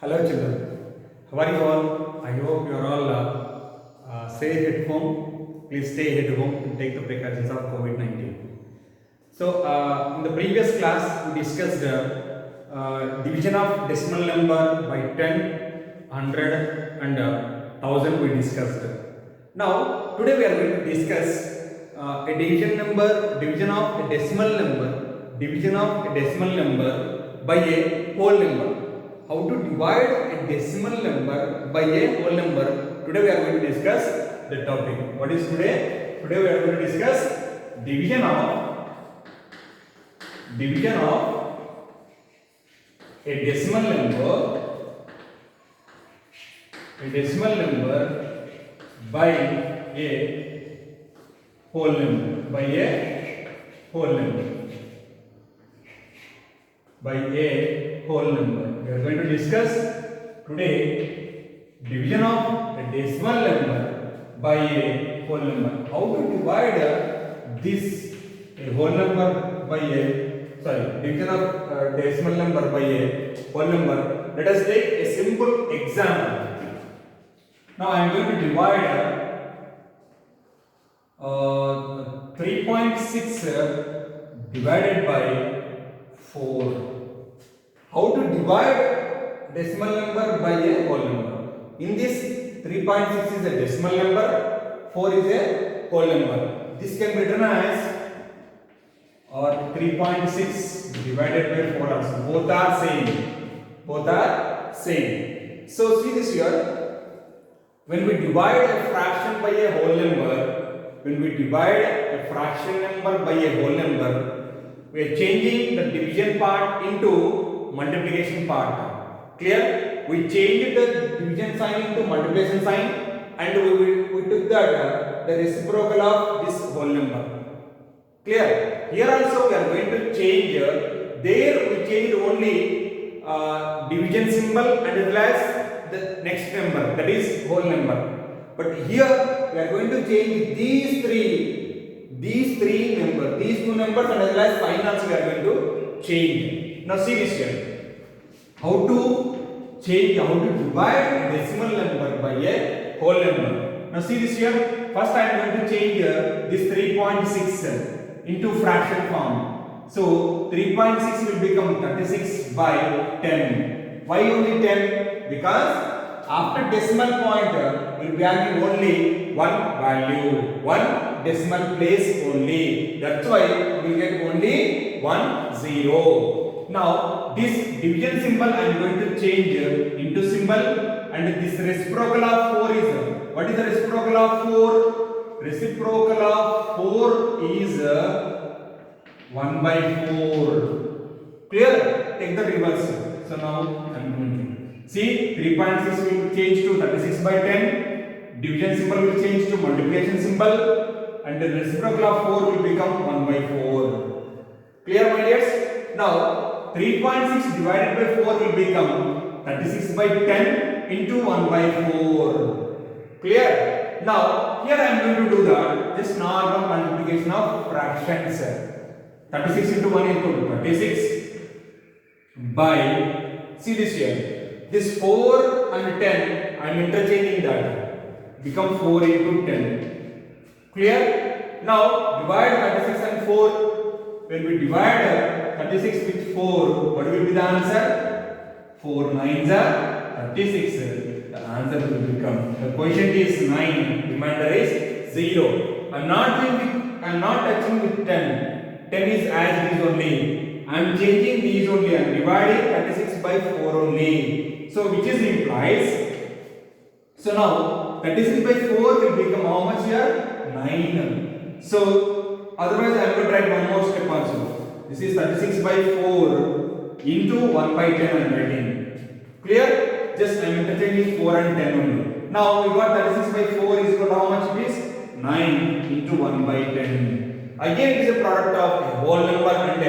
Hello children, how are you all? I hope you are all safe at home. Please stay at home and take the precautions of COVID-19. So in the previous class we discussed division of decimal number by 10, 100 and 1000 we discussed. Now today we are going to discuss a division of a decimal number by a whole number. How to divide a decimal number by a whole number. Today we are going to discuss the topic. What is today? Today we are going to discuss division of a decimal number by a whole number by a whole number. We are going to discuss today division of a decimal number by a whole number. How to divide this a whole number by division of decimal number by a whole number. Let us take a simple example. Now I am going to divide 3.6 divided by 4. How to divide decimal number by a whole number? In this, 3.6 is a decimal number, 4 is a whole number. This can be written as 3.6 divided by 4 also. Both are same. So see this here. When we divide a fraction by a whole number, we are changing the division part into multiplication part. Clear? We changed the division sign into multiplication sign, and we took that the reciprocal of this whole number. Clear? Here also we are going to change. There we changed only division symbol and as well as the next number, that is whole number. But here we are going to change these three numbers, these two numbers, and as well as sign also we are going to change. Now see this here. How to divide decimal number by a whole number. Now see this here. First I am going to change this 3.6 into fraction form. So 3.6 will become 36 by 10. Why only 10? Because after decimal point will be having only one value, one decimal place only. That's why we will get only 1 0. Now this division symbol I am going to change into symbol, and this reciprocal of 4 is, what is the reciprocal of 4? Reciprocal of 4 is 1 by 4. Clear? Take the reverse. So now I am going to see 3.6 will change to 36 by 10. Division symbol will change to multiplication symbol, and the reciprocal of 4 will become 1 by 4. Clear, my dears? Now 3.6 divided by 4 will become 36 by 10 into 1 by 4. Clear? Now here I am going to do the just normal multiplication of fractions. 36 into 1 equal to 36 by, see this here, this 4 and 10 I am interchanging that, become 4 into 10. Clear? Now divide 36 and 4. When we divide 36 with 4, what will be the answer? 4 9s are 36. The answer will become, the quotient is 9, remainder is 0. I am not touching with 10. 10 is as it is only. I am changing these only. I am dividing 36 by 4 only. So which is implies. So now 36 by 4 will become how much here? 9. So otherwise I am going to write one more step also. This is 36 by 4 into 1 by 10 I am writing. Clear? Just I am interchanging 4 and 10 only. Now we got 36 by 4 is equal to how much it is? 9 into 1 by 10. Again it is a product of a whole number and a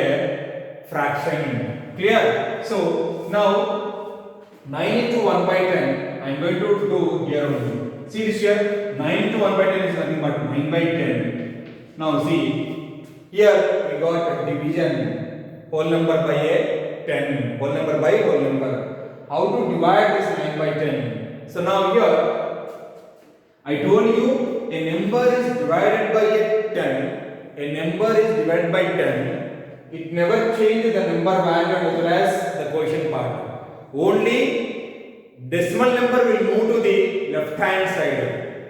fraction. Clear? So now 9 into 1 by 10 I am going to do here only. See this here, 9 into 1 by 10 is nothing but 9 by 10. Now see, here we got a division, whole number by a 10, whole number by whole number. how to divide this 9 by 10. So now here I told you a number is divided by a 10. A number is divided by 10. It never changes the number value as well as the quotient part. Only decimal number will move to the left hand side.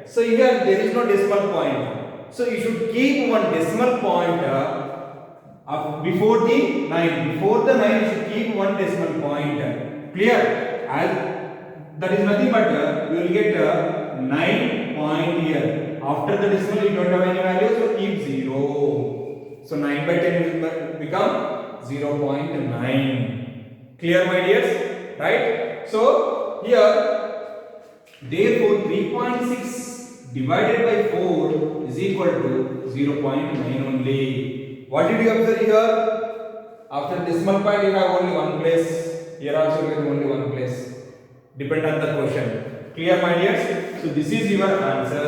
So here there is no decimal point. So you should keep one decimal point before the 9. Before the 9 you should keep one decimal point. Clear? As that is nothing but you will get 9 point here. After the decimal you don't have any value, so keep 0. So 9 by 10 will become 0.9. Clear my dears? Right? So here therefore 3.6 divided by 4 is equal to 0.9 only. What did you observe here? After decimal point you have only one place. Here also you have only one place. Depend on the question. Clear my dears? So this is your answer.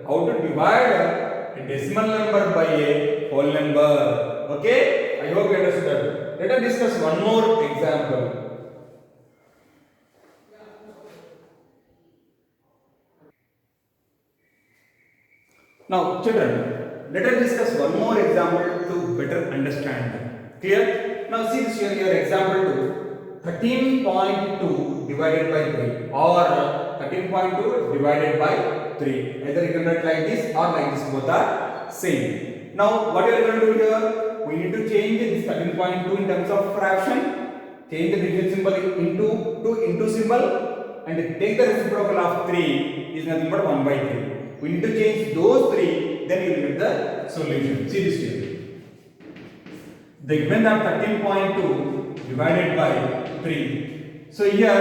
How to divide a decimal number by a whole number. Okay? I hope you understood. Let us discuss one more example. Now children, let us discuss one more example to better understand. Clear? Now see this here, your example 2. 13.2 divided by 3 or 13.2 divided by 3. Either you can write like this or like this, both are same. Now what we are going to do here? We need to change this 13.2 in terms of fraction. Change the division symbol into symbol and take the reciprocal of 3 is nothing but 1 by 3. We need to change those 3, then you will get the solution. See this here. The given of 13.2 divided by 3. So here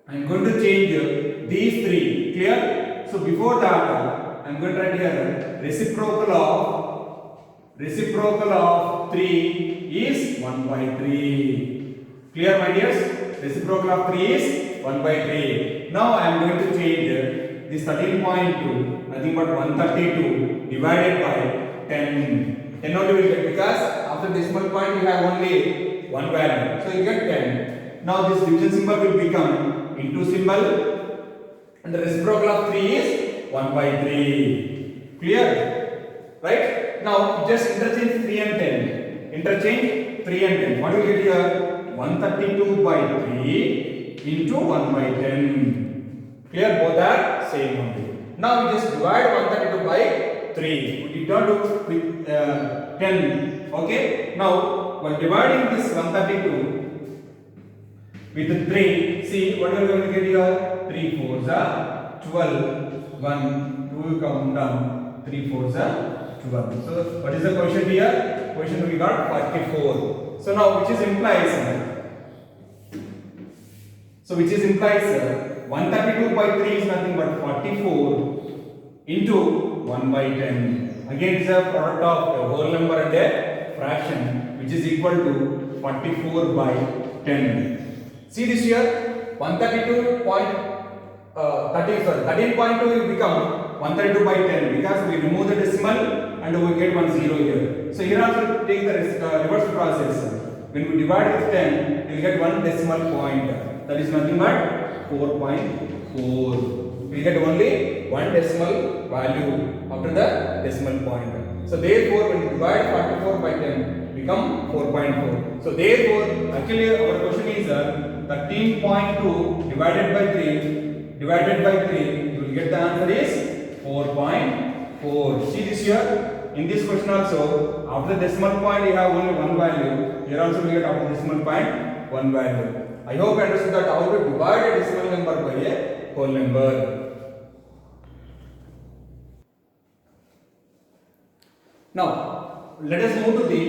I am going to change these 3. Clear? So before that I am going to write here reciprocal of 3 is 1 by 3. Clear my dears? Reciprocal of 3 is 1 by 3. Now I am going to change this 13.2 nothing but 132 divided by 10. 10 only will get because after decimal point you have only one value. So you get 10. Now this division symbol will become into symbol and the reciprocal of 3 is 1 by 3. Clear? Right? Now just interchange 3 and 10. Interchange 3 and 10. What do you get here? 132 by 3 into 1 by 10. Clear? Both are same only. Now we just divide 132 by 3. We did not do with 10. Okay? Now while dividing this 132 with 3, see what are we going to get here? 3 4s are 12. 1, 2 will come down. 3 4s are 12. So what is the quotient here? Quotient we got 44. So now which implies 132 by 3 is nothing but 44 into 1 by 10. Again it is a product of a whole number and a fraction which is equal to 44 by 10. See this here 13.2 will become 132 by 10 because we remove the decimal and we get 1 0 here. So here also take the reverse process. When we divide with 10 we will get one decimal point, that is nothing but 4.4. We get only one decimal value after the decimal point. So therefore when you divide 44 by 10 become 4.4. So therefore actually our question is 13.2 divided by 3 you will get the answer is 4.4. See this here in this question also after decimal point you have only one value. Here also we get after decimal point one value. I hope you understood that how to divide a decimal number by a whole number. Now let us move to the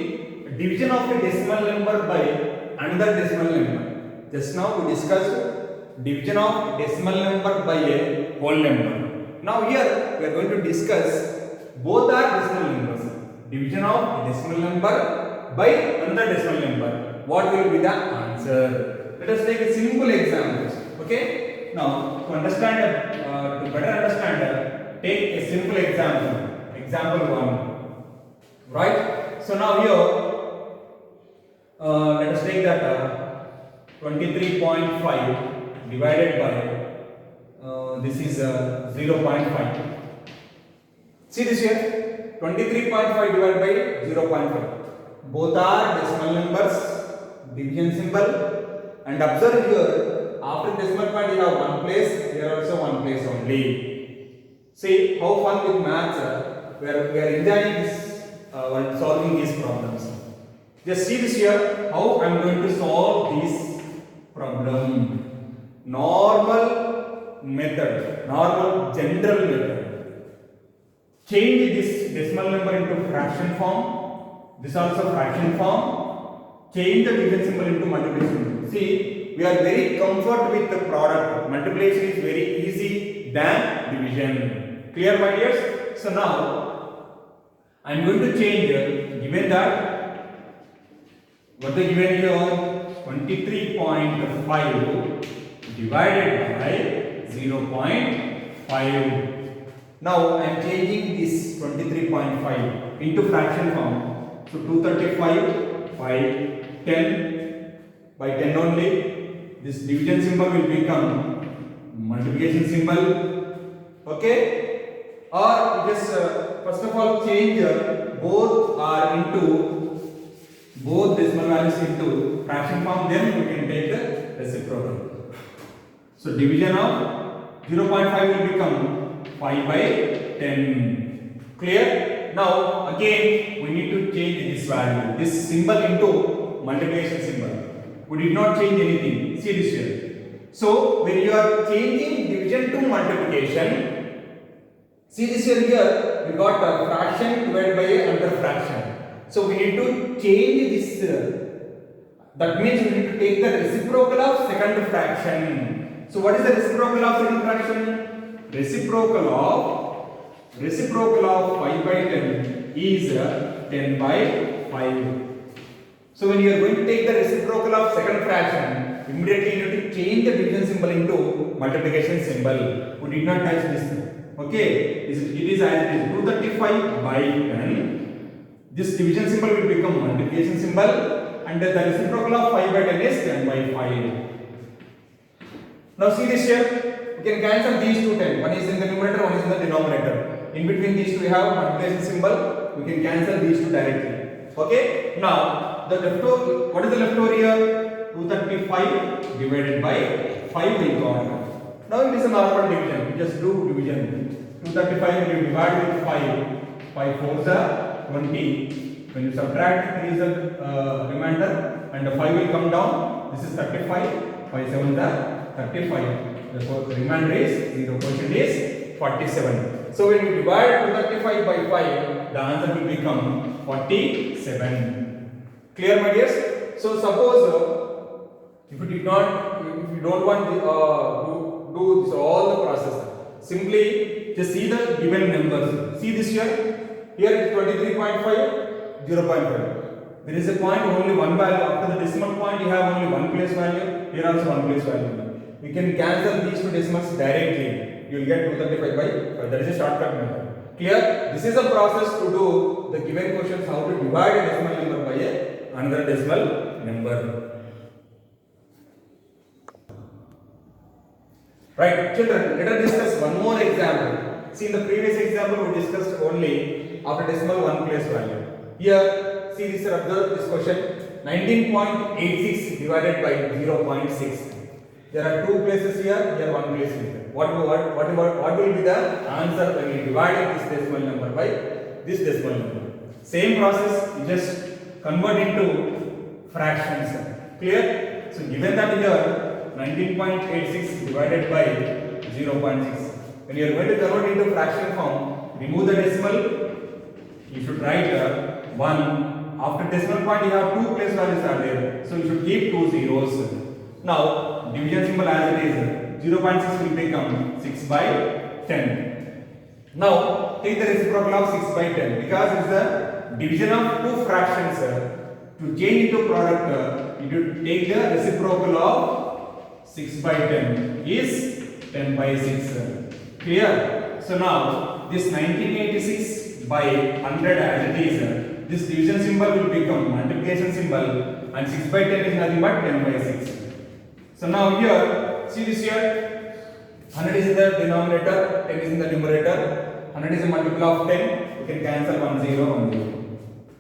division of a decimal number by another decimal number. Just now we discussed division of decimal number by a whole number. Now here we are going to discuss both are decimal numbers. Division of a decimal number by another decimal number. What will be the answer? Let us take a simple example. Okay? Now to understand, to better understand, take a simple example. Example 1. Right? So now here let us take that 20 23.5 divided by this is 0.5. See this here, 23.5 divided by 0.5. Both are decimal numbers, division symbol, and observe here, after decimal point you have one place, here also one place only. See how fun with maths, we are enjoying this while solving these problems. Just see this here, how I am going to solve this problem. Normal method, normal general method. Change this decimal number into fraction form. This also fraction form. Change the division symbol into multiplication symbol. See, we are very comfort with the product. Multiplication is very easy than division. Clear, my dears? So now I am going to change. Given that what they given here, 23.5 divided by 0.5. Now I am changing this 23.5 into fraction form. So 235 by 10 by 10 only. This division symbol will become multiplication symbol. Okay? Or just first of all change both decimal values into fraction form, then we can take the reciprocal. So division of 0.5 will become 5 by 10. Clear? Now again we need to change this value, this symbol into multiplication symbol. We did not change anything. See this here. So when you are changing division to multiplication, see this here, we got a fraction divided by another fraction. So we need to change this. That means we need to take the reciprocal of second fraction. So what is the reciprocal of second fraction? Reciprocal of 5 by 10 is 10 by 5. So when you are going to take the reciprocal of second fraction, immediately you need to change the division symbol into multiplication symbol. We did not touch this. Okay, it is as it is 235 by 10. This division symbol will become multiplication symbol, and the reciprocal of 5 by 10 is 10 by 5. Now see this here, we can cancel these two 10. One is in the numerator, one is in the denominator. In between these two we have multiplication symbol. We can cancel these two directly. Okay. Now the leftover, what is the leftover here? 235 divided by 5 we got. Now it is a normal division. We just do division. 235 when you divide with 5, 5 4s are 20. When you subtract, 3 is the remainder, and the 5 will come down. This is 35. 5 7s are 35. Therefore, the remainder is 0% is 47. So when you divide 235 by 5, the answer will become 47. Clear, my dears? So suppose if you don't want to do this all the process, simply just see the given numbers. See this here. Here it is 23.5, 0.5. There is a point only one value. After the decimal point, you have only one place value. Here also one place value. We can cancel these two decimals directly. You will get 235 by 5. That is a shortcut method. Clear? This is a process to do the given questions, how to divide a decimal number by another decimal number. Right, children, let us discuss one more example. See, in the previous example we discussed only after decimal one place value. Here, see this, observe this question, 19.86 divided by 0.6. There are two places here one place here. What will be the answer when you divide this decimal number by this decimal number? Same process, you just convert into fractions. Clear? So given that here 19.86 divided by 0.6. When you are going to convert into fraction form, remove the decimal. You should write 1. After decimal point, you have two place values are there. So you should keep 2 zeros. Now, division symbol as it is, 0.6 will become 6 by 10. Now, take the reciprocal of 6 by 10 because it is the division of two fractions. To change into product, you should take the reciprocal of 6 by 10 is 10 by 6. Clear? So now, this 1986 by 100 as it is, this division symbol will become multiplication symbol, and 6 by 10 is nothing but 10 by 6. So now here, see this here, 100 is in the denominator, 10 is in the numerator. 100 is a multiple of 10. You can cancel 1 0 1 0.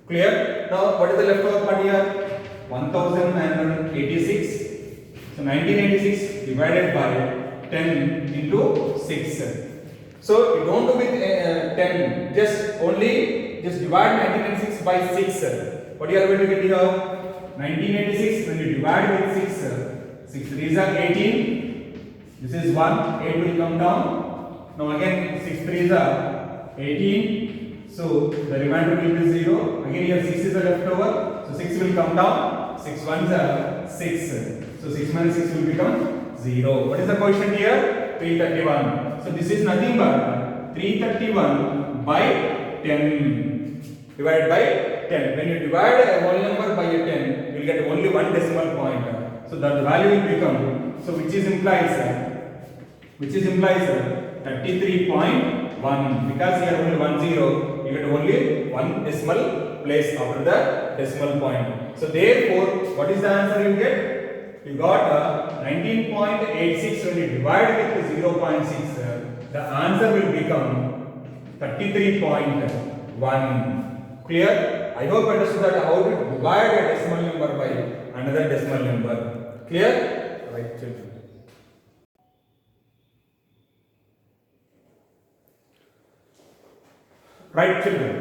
Clear? Now what is the leftover part here? 1986. So 1986 divided by 10 into 6. So you don't do with 10, just divide 1986 by 6. What you are going to get here? 1986 when you divide with 6, 6 3s are 18. This is 1, 8 will come down. Now again 6 3s are 18. So the remainder will be 0. Again here 6 is a leftover. So 6 will come down. 6 1s are 6. So 6 minus 6 will become 0. What is the quotient here? 331. So this is nothing but 331 by 10 divided by 10. When you divide a whole number by a 10, you will get only one decimal point. So that the value will become, so which is implies 33.1, because here only 1 0, you get only one decimal place after the decimal point. So therefore, what is the answer you get? You got 19.86. When you divide with 0.6, the answer will become 33.1. Clear? I hope you understood that how to divide a decimal number by another decimal number. Clear? Right, children. Right, children.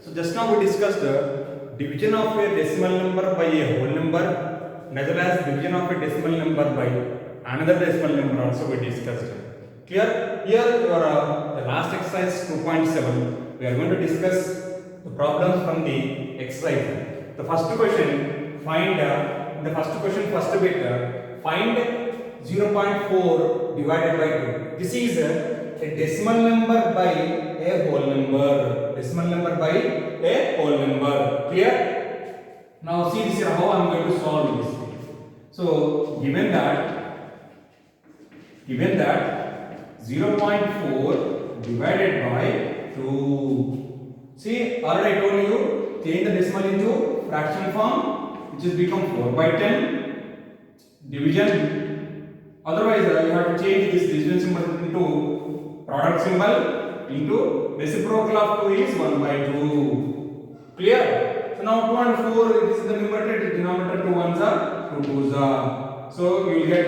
So just now we discussed division of a decimal number by a whole number, as well as division of a decimal number by another decimal number also we discussed. Clear? Here the last exercise 2.7, we are going to discuss the problems from the exercise. The first question, find the first question, first bit, find 0.4 divided by 2. This is a decimal number by a whole number. Decimal number by a whole number. Clear? Now see this here, how I am going to solve this. So given that 0.4 divided by 2. See, already I told you, change the decimal into fraction form, which is become 4 by 10. Division. Otherwise, you have to change this division symbol into product symbol, into reciprocal of 2 is 1 by 2. Clear? So now 2 and 4, this is the numerator, denominator 2 ones are, 2 twos are. So you will get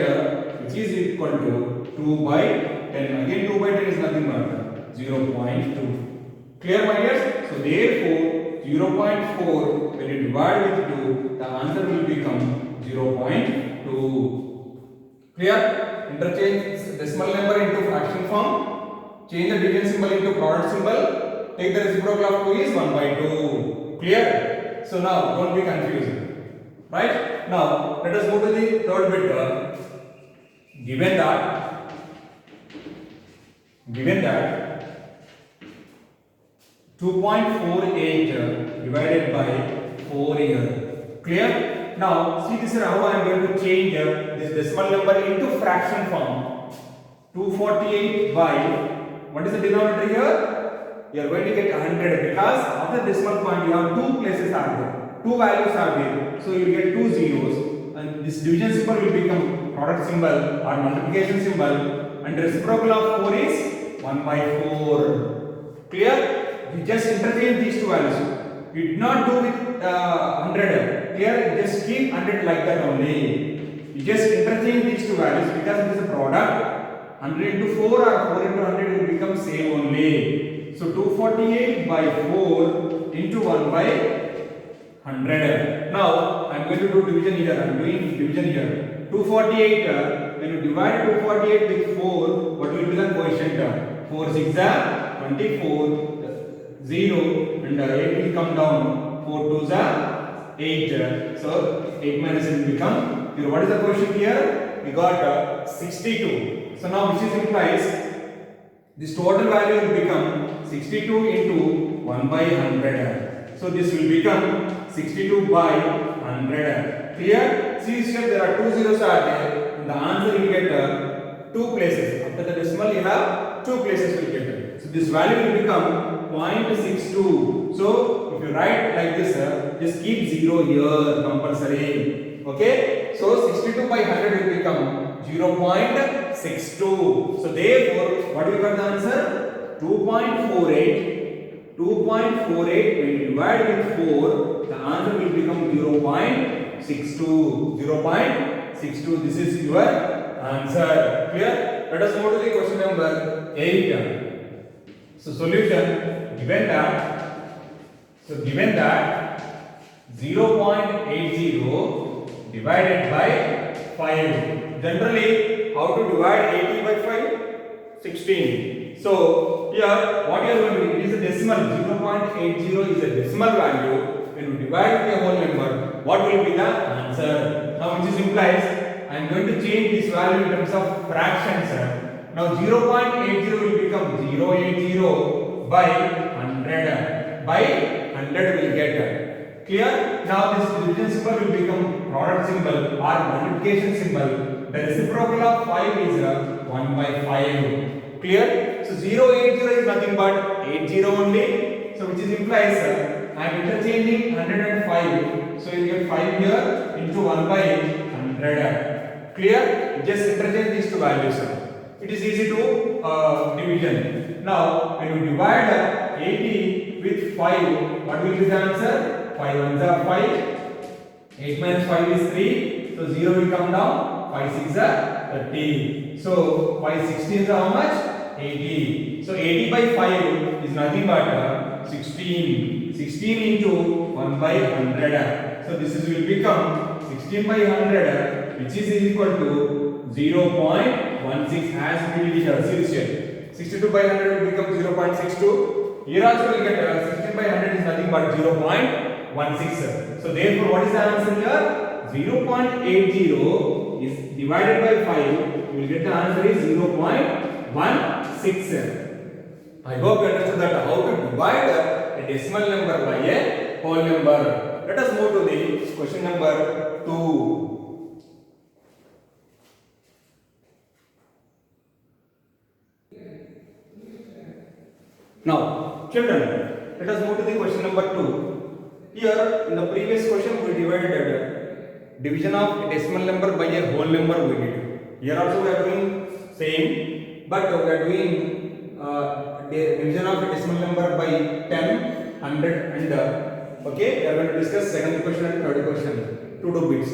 which is equal to 2 by 10. Again 2 by 10 is nothing but 0.2. Clear, my dears? So therefore 0.4 when you divide with 2, the answer will become 0.2. Clear? Interchange decimal number into fraction form, change the division symbol into product symbol, take the reciprocal of 2 is 1 by 2. Clear? So now don't be confused. Right? Now let us go to the third bit. Given that 2.48 divided by 4 here. Clear? Now see this is how I am going to change this decimal number into fraction form. 248 by, what is the denominator here? You are going to get 100, because after decimal point you have two places are there, two values are there, so you will get two zeros, and this division symbol will become product symbol or multiplication symbol, and reciprocal of 4 is 1 by 4. Clear? You just interchange these two values. You did not do with 100. Clear? You just keep 100 like that only. You just interchange these two values because it is a product. 100 into 4 or 4 into 100 will become same only. So 248 by 4 into 1 by 100. Now I am going to do division here. I am doing division here. 248. When you divide 248 with 4, what will be the quotient? 4 6 are 24. 0 and 8 will come down. 4 2s are 8. So 8 minus 8 will become 0. What is the quotient here? We got 62. So now which is implies this total value will become 62 into 1 by 100. So this will become 62 by 100. Clear? See here there are two zeros are there. And the answer will get two places. After the decimal you have two places will get. So this value will become 0.62. So if you write like this, just keep 0 here compulsory. Okay? So 62 by 100 will become 0.62. So therefore, what we got the answer? 2.48. 2.48 when you divide with 4, the answer will become 0.62. 0.62. This is your answer. Clear? Let us move to the question number 8. So solution, given that 0.80 divided by 5. Generally, how to divide 80 by 5? 16. So here what you are going to do, it is a decimal. 0.80 is a decimal value. When you divide with a whole number, what will be the answer? Now which is implies I am going to change this value in terms of fractions. Now 0.80 will become 0.80 by 100. By 100 will get. Clear? Now this division symbol will become product symbol or multiplication symbol. The reciprocal of 5 is 1 by 5. Clear? So 0.80 is nothing but 80 only. So which is implies I am interchanging 100 and 5. So you get 5 here into 1 by 100. Clear? Just interchange these two values. It is easy to division. Now when you divide 80 with 5, what will be the answer? 5 ones are 5. 8 minus 5 is 3. So 0 will come down. 5 6 are 30. So 5 16 are how much? 80. So 80 by 5 is nothing but 16. 16 into 1 by 100. So this will become 16 by 100, which is equal to 0.16 as we did here. Series here. 62 by 100 will become 0.62. Here also we will get 16 by 100 is nothing but 0.16. So therefore, what is the answer here? 0.80 is divided by 5. You will get the answer is 0.16. I hope you understood that how to divide a decimal number by a whole number. Let us move to the question number 2. Now, children, let us move to the question number 2. Here, in the previous question, we divided division of a decimal number by a whole number. We did. Here also we are doing same, but we are doing division of a decimal number by 10, 100, and okay. We are going to discuss second question and third question. 2 bits.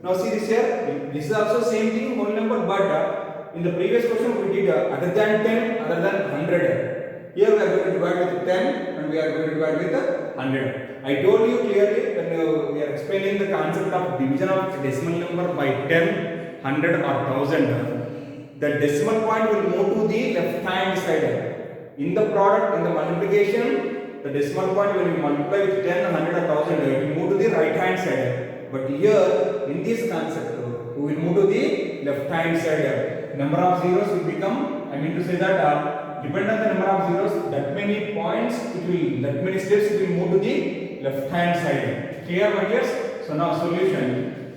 Now see this here. This is also same thing, whole number, but in the previous question we did other than 10, other than 100. Here we are going to divide with 10 and we are going to divide with 100. I told you clearly when we are explaining the concept of division of a decimal number by 10, 100 or 1000. The decimal point will move to the left hand side. In the product, in the multiplication, the decimal point when you multiply with 10, 100 or 1000, it will move to the right hand side. But here, in this concept, we will move to the left hand side. Number of zeros will become, I mean to say that depend on the number of zeros, that many points it will, that many steps it will move to the left hand side. Clear, my dears? So now solution.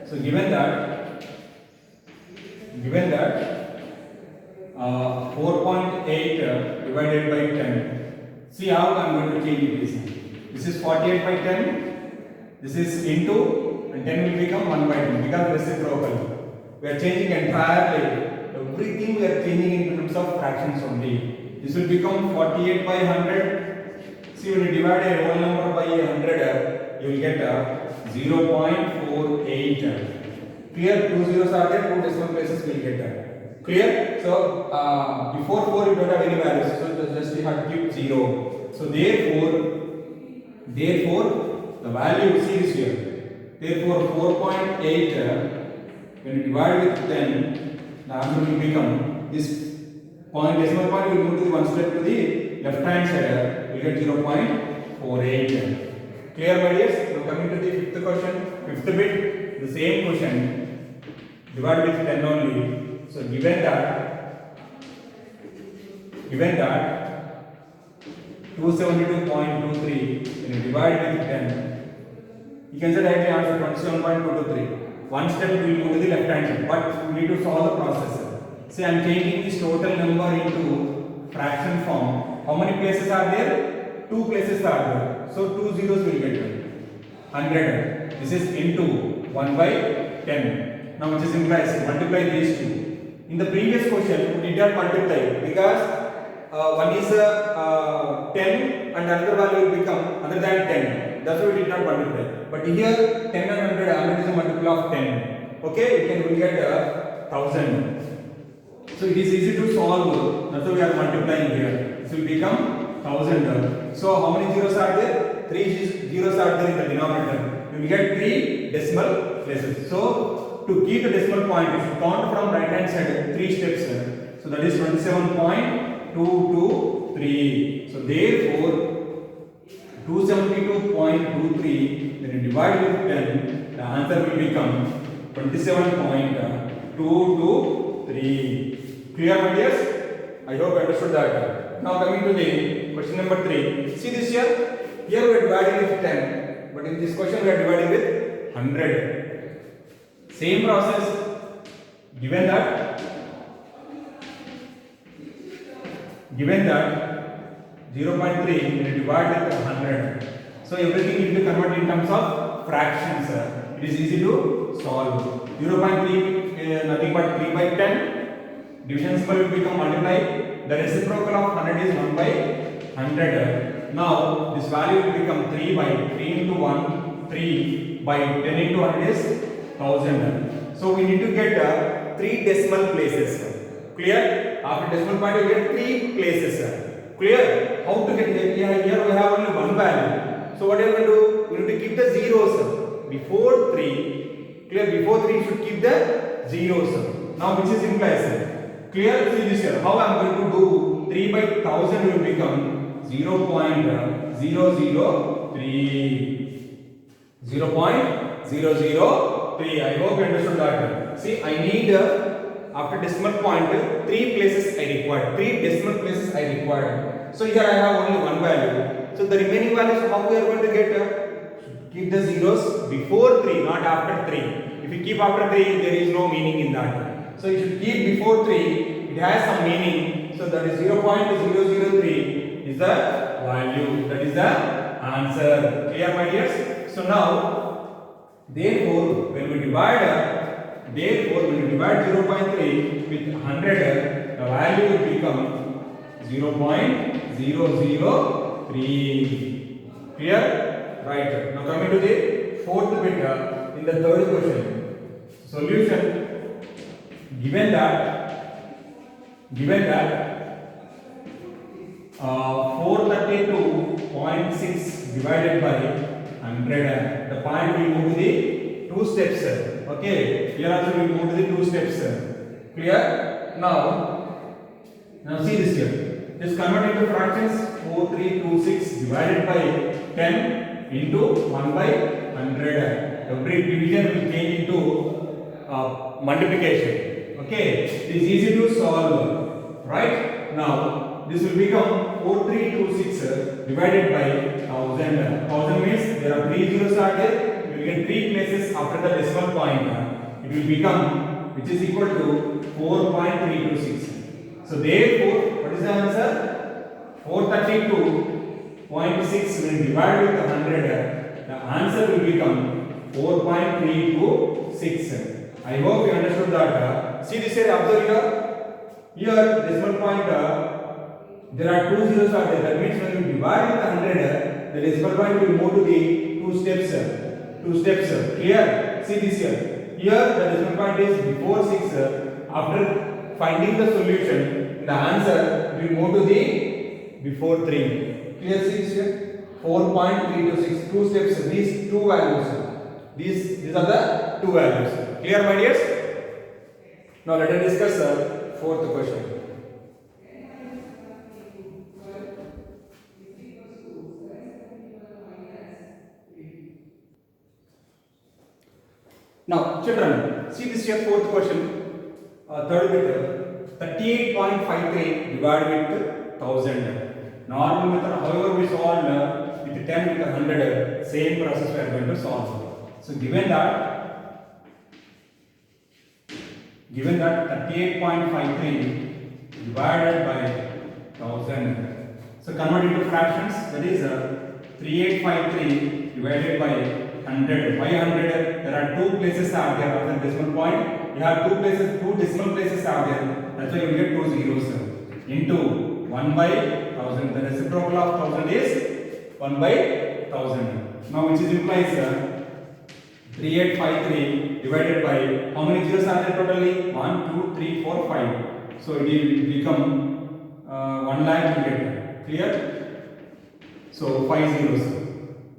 So given that 4.8 divided by 10. See how I am going to change it. This is 48 by 10. This is into, and 10 will become 1 by 10 because reciprocal. We are changing entirely. Everything we are changing in terms of fractions only. This will become 48 by 100. See, when you divide a whole number by 100, you will get 0.48. Clear? 2 zeros are there, 2 decimal places will get clear? So before 4 you don't have any values, so just you have to keep 0. So therefore the value, see this here. Therefore 4.8 when you divide with 10, the answer will become this point, decimal point will move to the one step to the left hand side. We will get 0.48. Clear, my dears? Now coming to the fifth question, fifth bit, the same question. Divide with 10 only. So given that 272.23 when you divide with 10, you can say directly answer 27.223. One step we will move to the left hand side, but we need to solve the process. Say I am changing this total number into fraction form. How many places are there? 2 places are there. So 2 zeros will get 100. This is into 1 by 10. Now which is implies multiply these two. In the previous question, we did not multiply because one is 10 and another value will become other than 10. That's why we did not multiply. But here 10 and 100 is a multiple of 10. Okay, we get 1000. So it is easy to solve. That's why we are multiplying here. This will become 1000. So how many zeros are there? 3 zeros are there in the denominator. We will get 3 decimal places. So to keep the decimal point, if you count from right hand side 3 steps. So that is 27.223. So therefore 272.23 when you divide with 10, the answer will become 27.223. Clear, my dears? I hope you understood that. Now coming to the question number 3. See this here? Here we are dividing with 10, but in this question we are dividing with 100. Same process. Given that 0.3 we will divide with 100. So everything will be converted in terms of fractions. It is easy to solve. 0.3 nothing but 3 by 10. Division symbol will become multiply. The reciprocal of 100 is 1 by 100. Now this value will become 3 by 3 into 1, 3 by 10 into 100 is 1000. So we need to get 3 decimal places. Clear? After decimal point we get 3 places. Clear? How to get here? Here we have only one value. So what are we going to do? We need to keep the zeros before 3. Clear? Before 3 you should keep the zeros. Now which is implies. Clear? See this here. How I am going to do? 3 by 1000 will become 0.003. 0.003. I hope you understood that. See, I need after decimal point 3 places I required. 3 decimal places I required. So here I have only one value. So the remaining values, how we are going to get? Keep the zeros before 3, not after 3. If you keep after 3, there is no meaning in that. So you should keep before 3. It has some meaning. So that is 0.003 is the value. That is the answer. Clear, my dears? So now, therefore, when we divide 0.3 with 100, the value will become 0.003. Clear? Right. Now coming to the fourth bit in the third question. Solution. Given that 432.6 divided by 100, the point will move to the 2 steps. Okay, here also we will move to the 2 steps. Clear? Now see this here. Just convert into fractions. 4326 divided by 10 into 1 by 100. Every division will change into multiplication. Okay, it is easy to solve. Right? Now this will become 4326 divided by 1000. 1000 means there are 3 zeros are there. We will get 3 places after the decimal point. It will become, which is equal to 4.326. So therefore, what is the answer? 432.6 when divided with 100, the answer will become 4.326. I hope you understood that. See this here, observe here. Here decimal point, there are 2 zeros are there. That means when you divide with 100, the decimal point will move to the 2 steps. 2 steps. Clear? See this here. Here the decimal point is before 6. After finding the solution, the answer will move to the before 3. Clear? See this here. 4.326. 2 steps. These 2 values. These are the 2 values. Clear, my dears? Now let us discuss fourth question. Now children, see this here, fourth question. Third bit, 38.53 divided with 1000. Normal method, however we solved with 10 with 100, same process we are going to solve. So given that 38.53 divided by 1000. So convert into fractions, that is 3853 divided by 100. Why 100? There are two places are there after decimal point. You have two places, two decimal places are there. That's why you get two zeros into 1 by 1000. The reciprocal of 1000 is 1 by 1000. Now which is implies 3853 divided by how many zeros are there totally? 1, 2, 3, 4, 5. So it will become 1 lakh you get. Clear? So 5 zeros.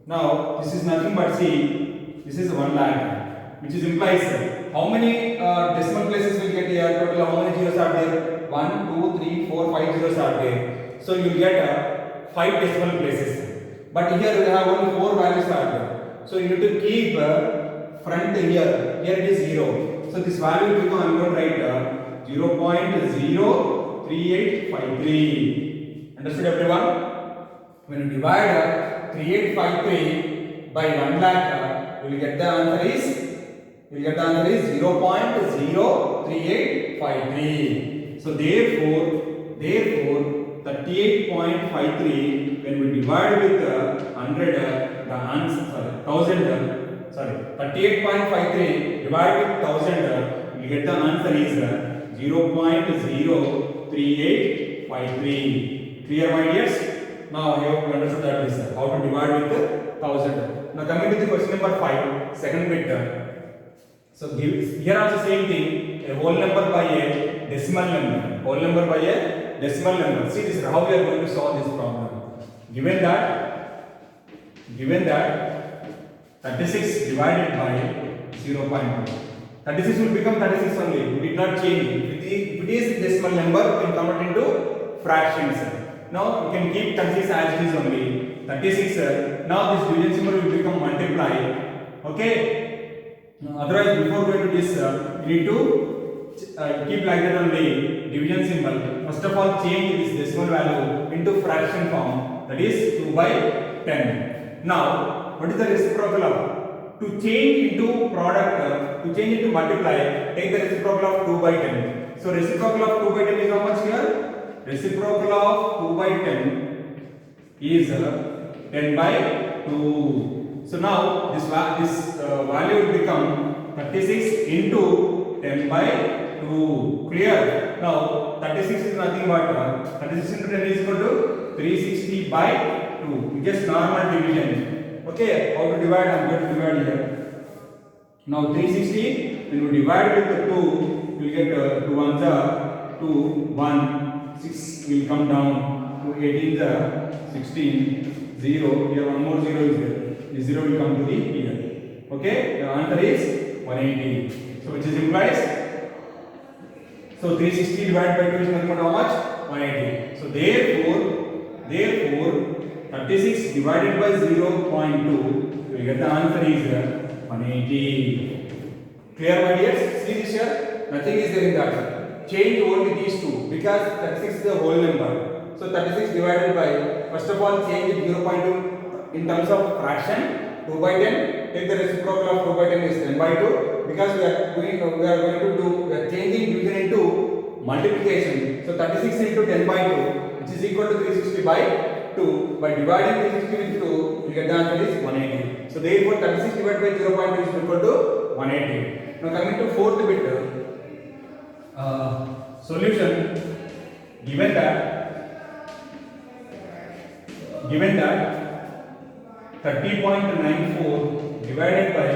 Now this is nothing but see, this is 1 lakh, which is implies how many decimal places will get here? Total how many zeros are there? 1, 2, 3, 4, 5 zeros are there. So you get 5 decimal places. But here we have only 4 values are there. So you need to keep front here. Here it is 0. So this value will become, I am going to write 0.03853. Understood everyone? When you divide 3853 by 1 lakh, you will get the answer is 0.03853. So therefore 38.53 when we divide with 100, the answer 38.53 divided with 1000, we get the answer is 0.03853. Clear my dears? Now I hope you understood that is how to divide with 1000. Now coming to the question number 5, second bit. So here also same thing, a whole number by a decimal number. Whole number by a decimal number. See, this is how we are going to solve this problem. Given that 36 divided by 0.2. 36 will become 36 only. We did not change it. If it is decimal number, we can convert into fractions. Now you can keep 36 as it is only. 36. Now this division symbol will become multiply. Okay. Otherwise, before going to this, you need to keep like that only division symbol. First of all, change this decimal value into fraction form. That is 2 by 10. Now, what is the reciprocal of? To change into product, to change into multiply, take the reciprocal of 2 by 10. So reciprocal of 2 by 10 is how much here? Reciprocal of 2 by 10 is 10 by 2. So now this value will become 36 into 10 by 2. Clear? Now 36 is nothing but 36 into 10 is equal to 360 by 2. Just normal division. Okay, how to divide? I am going to divide here. Now 360, when you divide with the 2, you will get 2 ones are 2, 1, 6 will come down, 2 18s are 16, 0, here one more 0 is there. This 0 will come to the here. Okay, the answer is 180. So which is implies, so 360 divided by 2 is nothing but how much? 180. So therefore 36 divided by 0.2, we get the answer is 180. Clear my dears? See this here? Nothing is there in that. Change only these two because 36 is the whole number. So 36 divided by, first of all change it 0.2 in terms of fraction, 2 by 10. Take the reciprocal of 2 by 10 is 10 by 2 because we are changing division into multiplication. So 36 into 10 by 2, which is equal to 360 by 2. By dividing 360 with 2, we get the answer is 180. So therefore 36 divided by 0.2 is equal to 180. Now coming to fourth bit, solution. Given that 30.94 divided by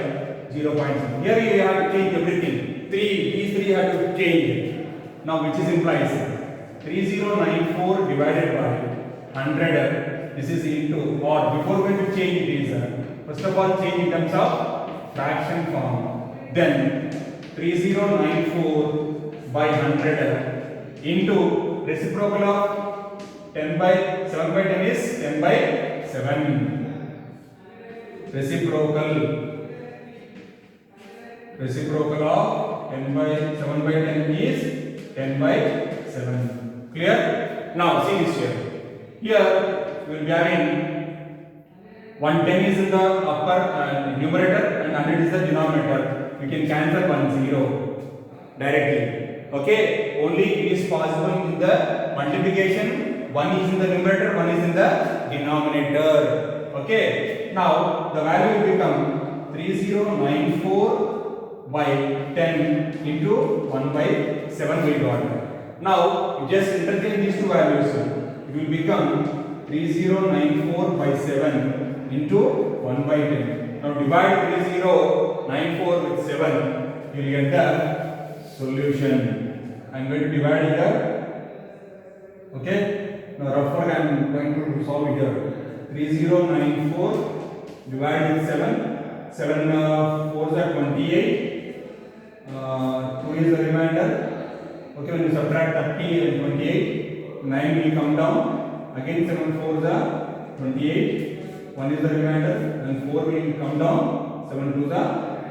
0.7. Here you have to change everything. These three have to change. Now which is implies 3094 divided by 100. This is into, or before going to change this, first of all change in terms of fraction form. Then 3094 by 100 into reciprocal of 10 by 7 by 10 is 10 by 7. Reciprocal of 10 by 7 by 10 is 10 by 7. Clear? Now see this here. Here we will be having 110 is in the upper numerator and 100 is the denominator. We can cancel 1 0 directly. Okay, only it is possible in the multiplication. One is in the numerator, one is in the denominator. Okay, now the value will become 3094 by 10 into 1 by 7 we got. Now you just interchange these two values. It will become 3094 by 7 into 1 by 10. Now divide 3094 with 7. You will get the solution. I am going to divide here. Okay. Now roughly I am going to solve here. 3094 divided with 7. 7 4s are 28. 2 is the remainder. Okay, when you subtract 30 and 28, 9 will come down. Again 7 4s are 28. 1 is the remainder, and 4 will come down. 7 2s are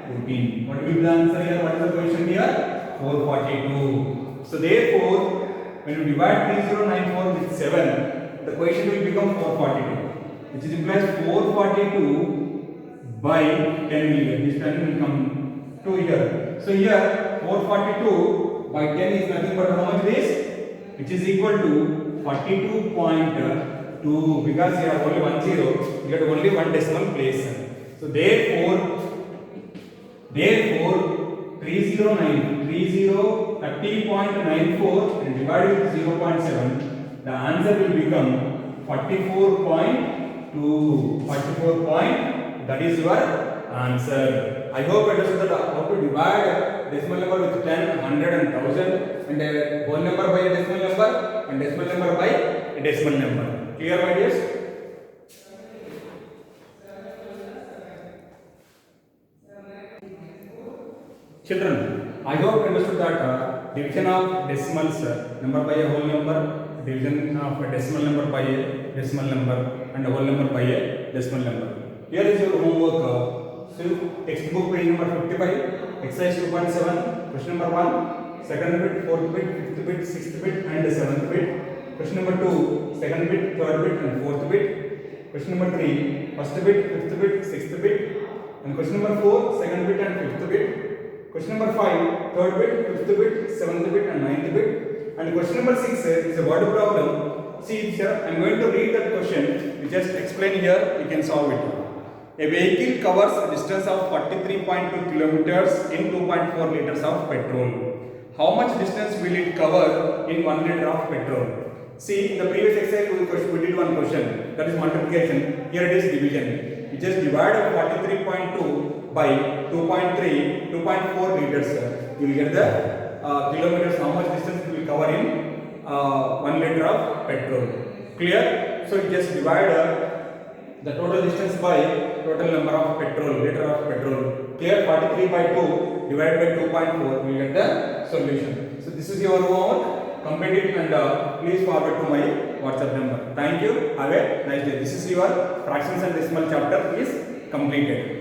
14. What will be the answer here? What is the question here? 442. So therefore, when you divide 3094 with 7, the question will become 442, which is implies 442 by 10 million. This 10 will come to here. So here 442 by 10 is nothing but how much this? Which is equal to 42.2, because here only 1 0, you get only one decimal place. So therefore 30.94 and divided with 0.7, the answer will become 44.2. 44. That is your answer. I hope you understood that how to divide decimal number with 10, 100 and 1000, and a whole number by a decimal number and decimal number by a decimal number. Clear, my dears? Children, I hope you understood that division of decimals, number by a whole number, division of a decimal number by a decimal number, and a whole number by a decimal number. Here is your homework. Textbook page number 55, exercise 2.7, question number 1, second bit, fourth bit, fifth bit, sixth bit, and seventh bit. Question number 2, second bit, third bit, and fourth bit. Question number 3, first bit, fifth bit, sixth bit. And question number 4, second bit and fifth bit. Question number 5, third bit, fifth bit, seventh bit, and ninth bit. And question number 6 is a word problem. See here, I am going to read that question. You just explain here, you can solve it. A vehicle covers a distance of 43.2 kilometers in 2.4 liters of petrol. How much distance will it cover in 1 liter of petrol? See, in the previous exercise we did one question, that is multiplication. Here it is division. We just divide 43.2 by 2.3, 2.4 liters. You will get the kilometers, how much distance it will cover in 1 liter of petrol. Clear? So you just divide the total distance by total number of petrol, liter of petrol. Clear? 43 by 2 divided by 2.4, we will get the solution. So this is your homework. Complete it and please forward to my WhatsApp number. Thank you. Have a nice day. This is your fractions and decimal chapter is completed.